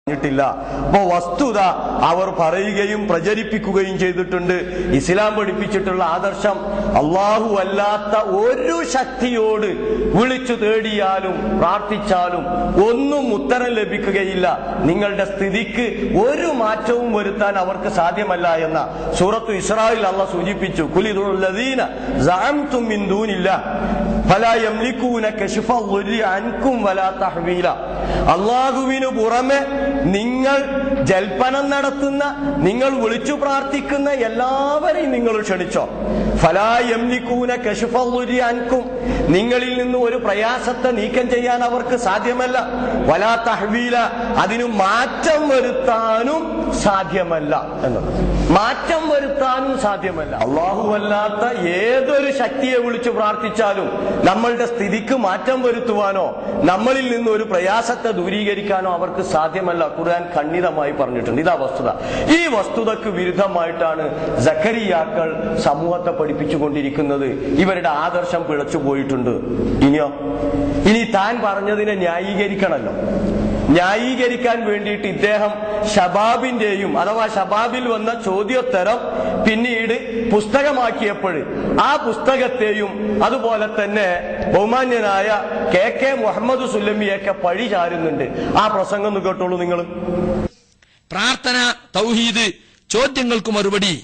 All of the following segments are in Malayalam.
ില്ല. അപ്പോ വസ്തുത അവർ പറയുകയും പ്രചരിപ്പിക്കുകയും ചെയ്തിട്ടുണ്ട്. ഇസ്ലാം പഠിപ്പിച്ചിട്ടുള്ള ആദർശം അല്ലാഹു അല്ലാത്ത ഒരു ശക്തിയോട് വിളിച്ചു തേടിയാലും പ്രാർത്ഥിച്ചാലും ഒന്നും ഉത്തരം ലഭിക്കുകയില്ല. നിങ്ങളുടെ സ്ഥിതിക്ക് ഒരു മാറ്റവും വരുത്താൻ അവർക്ക് സാധ്യമല്ല എന്ന സൂറത്തു ഇസ്രായിൽ അല്ലാഹു സൂചിപ്പിച്ചു. ഖുലിദുല്ലദീന സഅംതും മിൻ ദൂനില്ലാഹ് ഫലാ യംലികൂന കശ്ഫ ദുർരി അൻകും വലാ തഹ്വീല. അല്ലാഹുവിനു പുറമെ നിങ്ങൾ ജൽപ്പനം നടത്തുന്ന, നിങ്ങൾ വിളിച്ചു പ്രാർത്ഥിക്കുന്ന എല്ലാവരെയും നിങ്ങൾ ക്ഷണിച്ചോ. ഫലാ യംലികൂന കശ്ഫ ദുർരി അൻകും, നിങ്ങളിൽ നിന്ന് ഒരു പ്രയാസത്തെ നീക്കം ചെയ്യാൻ അവർക്ക് സാധ്യമല്ല. വലാ തഹ്വീല, അതിനു മാറ്റം വരുത്താനും സാധ്യമല്ല എന്നത്. മാറ്റം വരുത്താനും സാധ്യമല്ല. അല്ലാഹു അല്ലാത്ത ഏതൊരു ശക്തിയെ വിളിച്ചു പ്രാർത്ഥിച്ചാലും നമ്മളുടെ സ്ഥിതിക്ക് മാറ്റം വരുത്തുവാനോ നമ്മളിൽ നിന്ന് ഒരു പ്രയാസത്തെ ദൂരീകരിക്കാനോ അവർക്ക് സാധ്യമല്ല. ഖുർആൻ ഖണ്ഡിതമായി പറഞ്ഞിട്ടുണ്ട്. ഇതാ വസ്തുത. ഈ വസ്തുതക്ക് വിരുദ്ധമായിട്ടാണ് സക്കരിയാക്കൾ സമൂഹത്തെ പഠിപ്പിച്ചുകൊണ്ടിരിക്കുന്നത്. ഇവരുടെ ആദർശം പിഴച്ചു പോയിട്ടുണ്ട്. ഇനി താൻ പറഞ്ഞതിനെ ന്യായീകരിക്കണമല്ലോ. ന്യായീകരിക്കാൻ വേണ്ടിയിട്ട് ഇദ്ദേഹം ഷബാബിന്റെയും അഥവാ ഷബാബിൽ വന്ന ചോദ്യോത്തരം പിന്നീട് പുസ്തകമാക്കിയപ്പോൾ ആ പുസ്തകത്തെയും അതുപോലെ തന്നെ ബഹുമാന്യനായ KK മുഹമ്മദ് സുല്ലമിയൊക്കെ പഴി ചാരുന്നുണ്ട്. ആ പ്രസംഗം ഒന്ന് കേട്ടോളൂ നിങ്ങൾ. പ്രാർത്ഥന, തൗഹീദ്, ചോദ്യങ്ങൾക്ക് മറുപടി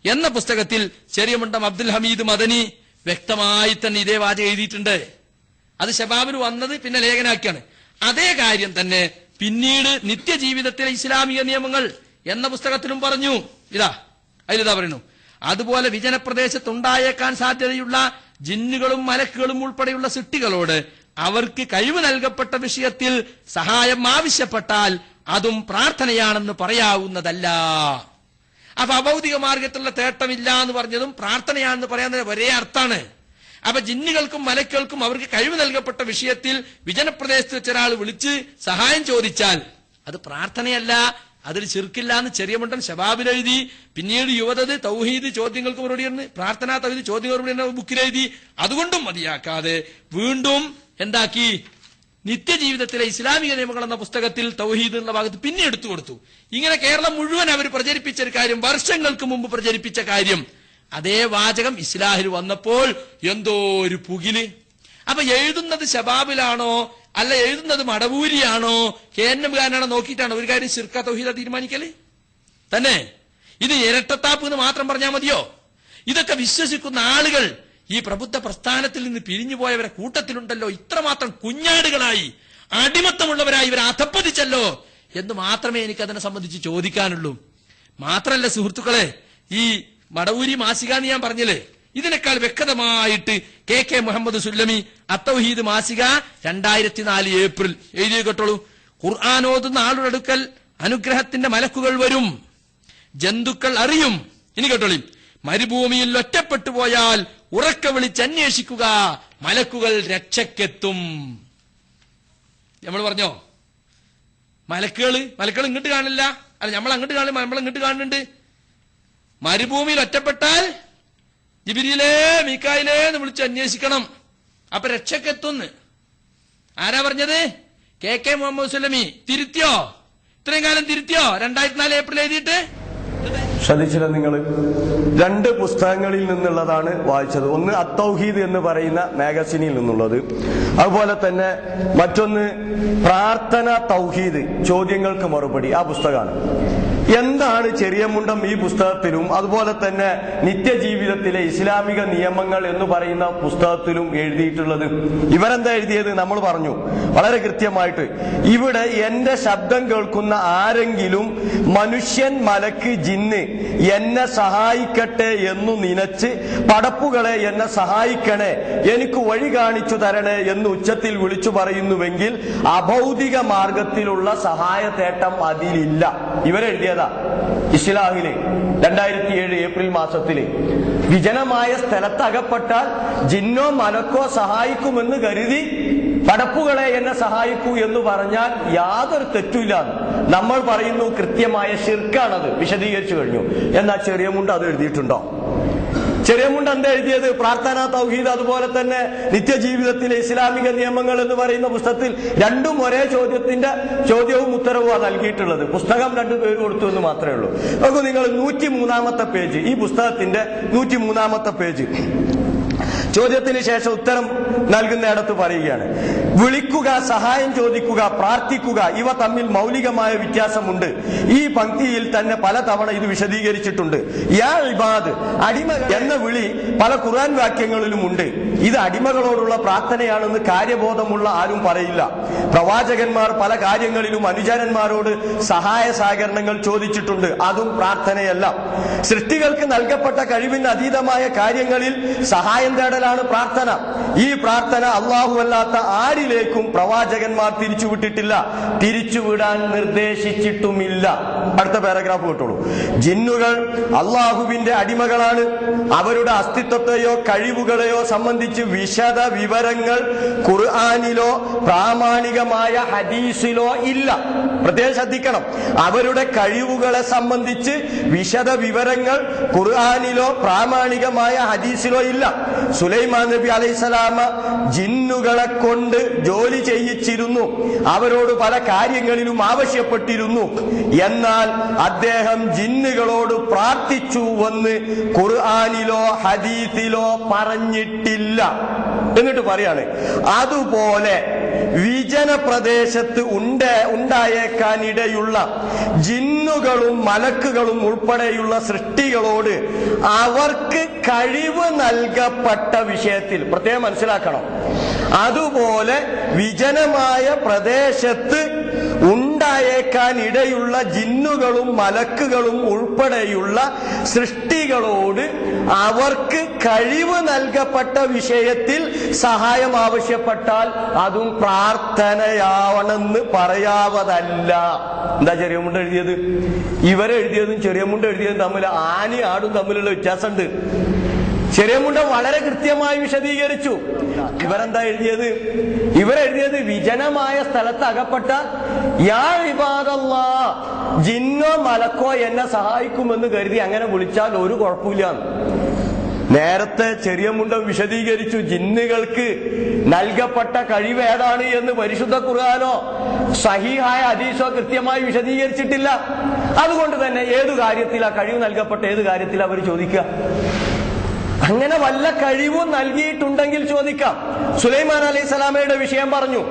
എന്ന പുസ്തകത്തിൽ ചെറിയമുണ്ടം അബ്ദുൽ ഹമീദ് മദനി വ്യക്തമായി തന്നെ ഇതേ വാചകം എഴുതിയിട്ടുണ്ട്. അത് ഷബാബിന് വന്നത് പിന്നെ ലേഖനാക്കിയാണ്. അതേ കാര്യം തന്നെ പിന്നീട് നിത്യജീവിതത്തിലെ ഇസ്ലാമിക നിയമങ്ങൾ എന്ന പുസ്തകത്തിലും പറഞ്ഞു. അതിലിതാ പറയുന്നു, അതുപോലെ വിജനപ്രദേശത്തുണ്ടായേക്കാൻ സാധ്യതയുള്ള ജിന്നുകളും മലക്കുകളും ഉൾപ്പെടെയുള്ള സൃഷ്ടികളോട് അവർക്ക് കഴിവ് നൽകപ്പെട്ട വിഷയത്തിൽ സഹായം ആവശ്യപ്പെട്ടാൽ അതും പ്രാർത്ഥനയാണെന്ന് പറയാവുന്നതല്ല. അപ്പൊ അഭൗതിക മാർഗത്തിലുള്ള തേട്ടമില്ല എന്ന് പറഞ്ഞതും പ്രാർത്ഥനയാണെന്ന് പറയാൻ ഒരേ അർത്ഥാണ്. അപ്പൊ ജിന്നുകൾക്കും മലക്കുകൾക്കും അവർക്ക് കഴിവ് നൽകപ്പെട്ട വിഷയത്തിൽ വിജനപ്രദേശത്ത് വെച്ച ഒരാൾ വിളിച്ച് സഹായം ചോദിച്ചാൽ അത് പ്രാർത്ഥനയല്ല, അതിൽ ശിർക്കില്ല എന്ന് ചെറിയമുണ്ടൻ ഷബാബിൽ എഴുതി. പിന്നീട് യുവതത് തൗഹീദ് ചോദ്യങ്ങൾക്ക് മറുപടി പ്രാർത്ഥന തൗഹീദ് ചോദ്യങ്ങൾക്ക് മറുപടി ബുക്കിലെഴുതി. അതുകൊണ്ടും മതിയാക്കാതെ വീണ്ടും എന്താക്കി, നിത്യജീവിതത്തിലെ ഇസ്ലാമിക നിയമങ്ങൾ എന്ന പുസ്തകത്തിൽ തൗഹീദ് എന്ന ഭാഗത്ത് പിന്നെ എടുത്തു കൊടുത്തു. ഇങ്ങനെ കേരളം മുഴുവൻ അവർ പ്രചരിപ്പിച്ച ഒരു കാര്യം, വർഷങ്ങൾക്ക് മുമ്പ് പ്രചരിപ്പിച്ച കാര്യം, അതേ വാചകം ഇസ്ലാഹിൽ വന്നപ്പോൾ എന്തോ ഒരു പുകില്. അപ്പൊ എഴുതുന്നത് ഷബാബിലാണോ അല്ല എഴുതുന്നത് മടവൂരിയാണോ കേന്നമുകാരനാണോ നോക്കിയിട്ടാണ് ഒരു കാര്യം ശിർക്ക തൗഹീദ തീരുമാനിക്കല് തന്നെ. ഇത് ഇരട്ടത്താപ്പ് എന്ന് മാത്രം പറഞ്ഞാൽ മതിയോ? ഇതൊക്കെ വിശ്വസിക്കുന്ന ആളുകൾ ഈ പ്രബുദ്ധ പ്രസ്ഥാനത്തിൽ നിന്ന് പിരിഞ്ഞുപോയവരെ കൂട്ടത്തിലുണ്ടല്ലോ. ഇത്രമാത്രം കുഞ്ഞാടുകളായി അടിമത്തമുള്ളവരായി ഇവരെ അധപ്പതിച്ചല്ലോ എന്ന് മാത്രമേ എനിക്ക് അതിനെ സംബന്ധിച്ച് ചോദിക്കാനുള്ളൂ. മാത്രല്ല സുഹൃത്തുക്കളെ, ഈ മടവൂരി മാസിക എന്ന് ഞാൻ പറഞ്ഞില്ലേ, ഇതിനേക്കാൾ വ്യക്തമായിട്ട് KK മുഹമ്മദ് സുല്ലമി അത്തൗഹീദ് മാസിക 2004 ഏപ്രിൽ എഴുതി കേട്ടോളൂ. ഖുർആൻ ഓതുന്ന ആളുടെ അടുക്കൽ അനുഗ്രഹത്തിന്റെ മലക്കുകൾ വരും, ജന്തുക്കൾ അറിയും. ഇനി കേട്ടോളി, മരുഭൂമിയിൽ ഒറ്റപ്പെട്ടു പോയാൽ ഉറക്കെ വിളിച്ചന്വേഷിക്കുക, മലക്കുകൾ രക്ഷക്കെത്തും. നമ്മൾ പറഞ്ഞോ മലക്കുകൾ ഇങ്ങോട്ട് കാണില്ല, അല്ല നമ്മൾ അങ്ങോട്ട് കാണില്ല, നമ്മൾ ഇങ്ങോട്ട് കാണുന്നുണ്ട്. മരുഭൂമിയിൽ ഒറ്റപ്പെട്ടാൽ ജിബ്രീലേ മീകായിലേ എന്ന് വിളിച്ച് അന്വേഷിക്കണം, അപ്പൊ രക്ഷക്കെത്തുന്ന്. ആരാ പറഞ്ഞത്? KK മുഹമ്മദ് സുല്ലമി. തിരുത്തിയോ? ഇത്രയും കാലം തിരുത്തിയോ? 2004 ഏപ്രിൽ എഴുതിയിട്ട് ശ്രദ്ധിച്ചില്ല നിങ്ങൾ? 2 പുസ്തകങ്ങളിൽ നിന്നുള്ളതാണ് വായിച്ചത്. ഒന്ന് അത്തൗഹീദ് എന്ന് പറയുന്ന മാഗസിനിൽ നിന്നുള്ളത്, അതുപോലെ തന്നെ മറ്റൊന്ന് പ്രാർത്ഥന തൗഹീദ് ചോദ്യങ്ങൾക്ക് മറുപടി, ആ പുസ്തകമാണ്. എന്താണ് ചെറിയമുണ്ടം ഈ പുസ്തകത്തിലും അതുപോലെ തന്നെ നിത്യജീവിതത്തിലെ ഇസ്ലാമിക നിയമങ്ങൾ എന്ന് പറയുന്ന പുസ്തകത്തിലും എഴുതിയിട്ടുള്ളത്? ഇവരെന്താ എഴുതിയത്? നമ്മൾ പറഞ്ഞു വളരെ കൃത്യമായിട്ട്, ഇവിടെ എന്റെ ശബ്ദം കേൾക്കുന്ന ആരെങ്കിലും മനുഷ്യൻ, മലക്ക്, ജിന്ന് എന്നെ സഹായിക്കട്ടെ എന്നു നനച്ച് പടപ്പുകളെ എന്നെ സഹായിക്കണേ, എനിക്ക് വഴി കാണിച്ചു തരണേ എന്ന് ഉച്ചത്തിൽ വിളിച്ചു പറയുന്നുവെങ്കിൽ അഭൗതിക മാർഗത്തിലുള്ള സഹായ തേട്ടം അതിലില്ല. ഇവരെഴുതിയതാ ഇസ്ലാഹിലെ 2007 ഏപ്രിൽ മാസത്തില്. വിജനമായ സ്ഥലത്ത് അകപ്പെട്ടാൽ ജിന്നോ മലക്കോ സഹായിക്കുമെന്ന് കരുതി പടപ്പുകളെ എന്നെ സഹായിക്കൂ എന്ന് പറഞ്ഞാൽ യാതൊരു തെറ്റുമില്ല. നമ്മൾ പറയുന്നു കൃത്യമായ ശിർക്കാണത്, വിശദീകരിച്ചു കഴിഞ്ഞു. എന്നാൽ ചെറിയമുണ്ട് അത് എഴുതിയിട്ടുണ്ടോ? ചെറിയ മുണ്ട എന്താ എഴുതിയത്? പ്രാർത്ഥന, തൗഹീദ്, അതുപോലെ തന്നെ നിത്യജീവിതത്തിലെ ഇസ്ലാമിക നിയമങ്ങൾ എന്ന് പറയുന്ന പുസ്തകത്തിൽ രണ്ടും ഒരേ ചോദ്യവും ഉത്തരവുമാണ് നൽകിയിട്ടുള്ളത്. പുസ്തകം രണ്ടു പേര് കൊടുത്തു എന്ന് മാത്രമേ ഉള്ളൂ. നോക്കൂ നിങ്ങൾ 103-ാമത്തെ പേജ്, ഈ പുസ്തകത്തിന്റെ 103-ാമത്തെ പേജ്, ചോദ്യത്തിന് ശേഷം ഉത്തരം നൽകുന്നിടത്ത് പറയുകയാണ്: വിളിക്കുക, സഹായം ചോദിക്കുക, പ്രാർത്ഥിക്കുക, ഇവ തമ്മിൽ മൗലികമായ വ്യത്യാസമുണ്ട്. ഈ പംക്തിയിൽ തന്നെ പലതവണ ഇത് വിശദീകരിച്ചിട്ടുണ്ട്. യാ ഇബാദ്, അടിമകൾ എന്ന വിളി പല ഖുർആൻ വാക്യങ്ങളിലും ഉണ്ട്. ഇത് അടിമകളോടുള്ള പ്രാർത്ഥനയാണെന്ന് കാര്യബോധമുള്ള ആരും പറയില്ല. പ്രവാചകന്മാർ പല കാര്യങ്ങളിലും അനുചരന്മാരോട് സഹായ സഹകരണങ്ങൾ ചോദിച്ചിട്ടുണ്ട്. അതും പ്രാർത്ഥനയല്ല. സൃഷ്ടികൾക്ക് നൽകപ്പെട്ട കഴിവിന് അതീതമായ കാര്യങ്ങളിൽ സഹായം തേടലാണ് പ്രാർത്ഥന. ഈ പ്രാർത്ഥന അല്ലാഹു അല്ലാത്ത ആരിലേക്കും പ്രവാചകന്മാർ തിരിച്ചുവിട്ടിട്ടില്ല, തിരിച്ചുവിടാൻ നിർദ്ദേശിച്ചിട്ടുമില്ല. അടുത്ത പാരഗ്രാഫ് കേട്ടോളൂ. ജിന്നുകൾ അല്ലാഹുവിന്റെ അടിമകളാണ്. അവരുടെ അസ്തിത്വത്തെയോ കഴിവുകളെയോ സംബന്ധിച്ച് വിശദ വിവരങ്ങൾ ഖുർആനിലോ പ്രാമാണികമായ ഹദീസിലോ ഇല്ല. പ്രത്യേകം ശ്രദ്ധിക്കണം. അവരുടെ കഴിവുകളെ സംബന്ധിച്ച് വിശദ വിവരങ്ങൾ ഖുർആനിലോ പ്രാമാണികമായ ഹദീസിലോ ഇല്ല. സുലൈമാൻ നബി അലൈഹിസ്സലാമ ജിന്നുകളെ കൊണ്ട് ജോലി ചെയ്യിച്ചിരുന്നു. അവരോട് പല കാര്യങ്ങളിലും ആവശ്യപ്പെട്ടിരുന്നു. എന്നാൽ അദ്ദേഹം ജിന്നുകളോട് പ്രാർത്ഥിച്ചുവെന്ന് ഖുർആനിലോ ഹദീസിലോ പറഞ്ഞിട്ടില്ല. എന്നിട്ട് പറയാണ്, അതുപോലെ വിജന പ്രദേശത്ത് ഉണ്ടായേക്കാനിടയുള്ള ജിന്നുകളും മലക്കുകളും ഉൾപ്പെടെയുള്ള സൃഷ്ടികളോട് അവർക്ക് കഴിവ് നൽകപ്പെട്ട വിഷയത്തിൽ പ്രത്യേകം മനസ്സിലാക്കണം. അതുപോലെ വിജനമായ പ്രദേശത്ത് ഉണ്ടായേക്കാനിടയുള്ള ജിന്നുകളും മലക്കുകളും ഉൾപ്പെടെയുള്ള സൃഷ്ടികളോട് അവർക്ക് കഴിവ് നൽകപ്പെട്ട വിഷയത്തിൽ സഹായം ആവശ്യപ്പെട്ടാൽ അതും പ്രാർത്ഥനയാവണമെന്ന് പറയാവതല്ല. എന്താ ചെറിയ മുണ്ട് എഴുതിയത്? ഇവരെഴുതിയതും ചെറിയ മുണ്ട് എഴുതിയതും തമ്മിൽ ആനയും ആടും തമ്മിലുള്ള വ്യത്യാസമുണ്ട്. ചെറിയ മുണ്ട വളരെ കൃത്യമായി വിശദീകരിച്ചു. ഇവരെന്താ എഴുതിയത്? ഇവരെഴുതിയത് വിജനമായ സ്ഥലത്ത് അകപ്പെട്ട യാ ഇബാദല്ലാഹ്, ജിന്നോ മലക്കോ എന്നെ സഹായിക്കുമെന്ന് കരുതി അങ്ങനെ വിളിച്ചാൽ ഒരു കുഴപ്പമില്ല. നേരത്തെ ചെറിയ മുണ്ടം വിശദീകരിച്ചു. ജിന്നുകൾക്ക് നൽകപ്പെട്ട കഴിവ് ഏതാണ് എന്ന് പരിശുദ്ധ ഖുർആനോ സഹീഹായ ഹദീസോ കൃത്യമായി വിശദീകരിച്ചിട്ടില്ല. അതുകൊണ്ട് തന്നെ ഏതു കാര്യത്തിലാ കഴിവ് നൽകപ്പെട്ട, ഏത് കാര്യത്തിലാ അവർ ചോദിക്കുക? അങ്ങനെ വല്ല കഴിവും നൽകിയിട്ടുണ്ടെങ്കിൽ ചോദിക്കാം. സുലൈമാൻ അലൈഹിസ്സലാമയുടെ വിഷയം പറഞ്ഞു.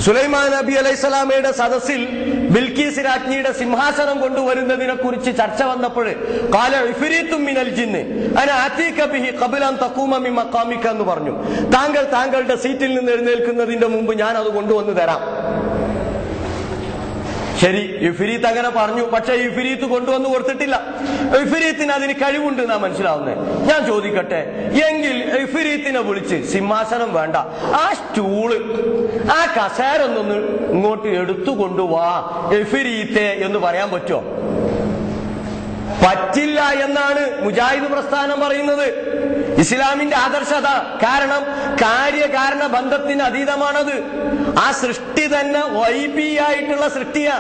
സുലൈമാൻ നബി അലൈഹിസ്സലാമയുടെ സദസ്സിൽ ബിൽക്കീസ് രാജ്ഞിയുടെ സിംഹാസനം കൊണ്ടുവരുന്നതിനെ കുറിച്ച് ചർച്ച വന്നപ്പോൾ ഖാല ഇഫ്രീത്തും മിനൽ ജിന്ന് അന ആതീക ബിഹി ഖബ്ല അൻ തഖൂമ മിൻ മഖാമിക എന്ന് പറഞ്ഞു. താങ്കളുടെ സീറ്റിൽ നിന്ന് എഴുന്നേൽക്കുന്നതിന്റെ മുമ്പ് ഞാൻ അത് കൊണ്ടുവന്ന് തരാം. ശരി, ഇഫ്രീത്ത് അങ്ങനെ പറഞ്ഞു. പക്ഷെ ഇഫ്രീത്ത് കൊണ്ടുവന്ന് കൊടുത്തിട്ടില്ല. ഇഫ്രീത്തിന് അതിന് കഴിവുണ്ട് എന്നാ മനസ്സിലാവുന്നത്. ഞാൻ ചോദിക്കട്ടെ, എങ്കിൽ ഇഫ്രീത്തിനെ വിളിച്ച് സിംഹാസനം വേണ്ട, ആ സ്റ്റൂള്, ആ കസേരൊന്നൊന്ന് ഇങ്ങോട്ട് എടുത്തു കൊണ്ടുവാ ഇഫ്രീത്തെ എന്ന് പറയാൻ പറ്റുമോ? പറ്റില്ല എന്നാണ് മുജാഹിദ് പ്രസ്ഥാനം പറയുന്നത്. ഇസ്ലാമിന്റെ ആദർശത. കാരണം കാര്യകാരണ ബന്ധത്തിന് അതീതമാണത്. ആ സൃഷ്ടി തന്നെ വൈബിയായിട്ടുള്ള സൃഷ്ടിയാ.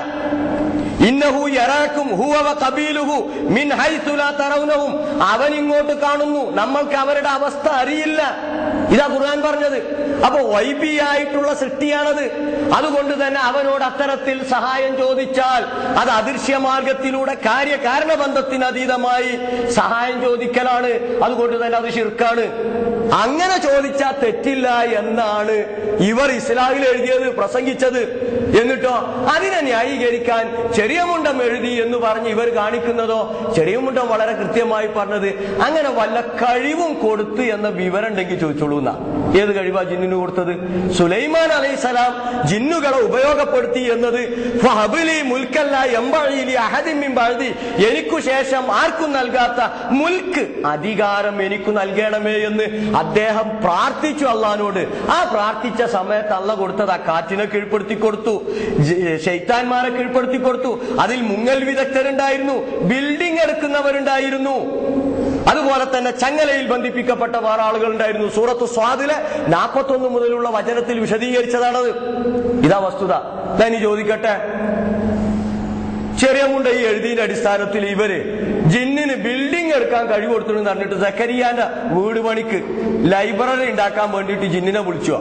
ഇന്നഹു യറാക്കും ഹുവ ഖബീലുഹു മിൻ ഹൈസു ലാ തറൗനഹും, അവൻ ഇങ്ങോട്ട് കാണുന്നു, നമ്മൾക്ക് അവരുടെ അവസ്ഥ അറിയില്ല. ഇതാ ഖുർആൻ പറഞ്ഞത്. അപ്പൊ വൈബിയായിട്ടുള്ള സൃഷ്ടിയാണത്. അതുകൊണ്ട് തന്നെ അവനോട് അത്തരത്തിൽ സഹായം ചോദിച്ചാൽ അത് അദൃശ്യമാർഗത്തിലൂടെ കാര്യകാരണ ബന്ധത്തിന് അതീതമായി സഹായം ചോദിക്കലാണ്. അതുകൊണ്ട് തന്നെ അത് ശിർക്കാണ്. അങ്ങനെ ചോദിച്ചാൽ തെറ്റില്ല എന്നാണ് ഇവർ ഇസ്ലാമിൽ എഴുതിയത്, പ്രസംഗിച്ചത്. എന്നിട്ടോ അതിനെ ന്യായീകരിക്കാൻ ചെറിയ മുണ്ടം എഴുതി എന്ന് പറഞ്ഞ് ഇവർ കാണിക്കുന്നതോ, ചെറിയ മുണ്ടം വളരെ കൃത്യമായി പറഞ്ഞത് അങ്ങനെ വല്ല കഴിവും കൊടുത്തു എന്ന വിവരം ഉണ്ടെങ്കിൽ ചോദിച്ചോളൂ എന്നാ. ഏത് കഴിവാ ജിന്നിന് കൊടുത്തത്? സുലൈമാൻ അലൈഹിസ്സലാം ജിന്നുകളെ ഉപയോഗപ്പെടുത്തി എന്നത് ഫഹബിലി മുൽക്കല്ല എംബഅലി അഹദിൻ മിൻ ബഅദി, എനിക്കു ശേഷം ആർക്കും നൽകാത്ത മുൽക്ക്, അധികാരം എനിക്ക് നൽകണമേ എന്ന് അദ്ദേഹം പ്രാർത്ഥിച്ചു അള്ളാഹിനോട്. ആ പ്രാർത്ഥിച്ച സമയത്ത് അള്ളാഹ് കൊടുത്തത് ആ കാറ്റിനെ കീഴ്പ്പെടുത്തി കൊടുത്തു, ശൈത്താന്മാരെ കീഴ്പ്പെടുത്തി കൊടുത്തു. അതിൽ മുങ്ങൽ വിദഗ്ധരുണ്ടായിരുന്നു, ബിൽഡിംഗ് എടുക്കുന്നവരുണ്ടായിരുന്നു, അതുപോലെ തന്നെ ചങ്ങലയിൽ ബന്ധിപ്പിക്കപ്പെട്ട വേറെ ആളുകൾ ഉണ്ടായിരുന്നു. സൂറത്ത് സ്വാദിലെ 41 മുതലുള്ള വചനത്തിൽ വിശദീകരിച്ചതാണത്. ഇതാ വസ്തുത. ഞാൻ ചോദിക്കട്ടെ, ചെറിയ മുണ്ട ഈ എഴുതിയുടെ അടിസ്ഥാനത്തിൽ ഇവര് ജിന്നിന് ബിൽഡിംഗ് എടുക്കാൻ കഴിവ് കൊടുത്തു എന്ന് പറഞ്ഞിട്ട് സക്കരിയാന്റെ വീട് പണിക്ക് ലൈബ്രറി ഉണ്ടാക്കാൻ വേണ്ടിയിട്ട് ജിന്നിനെ വിളിച്ചു.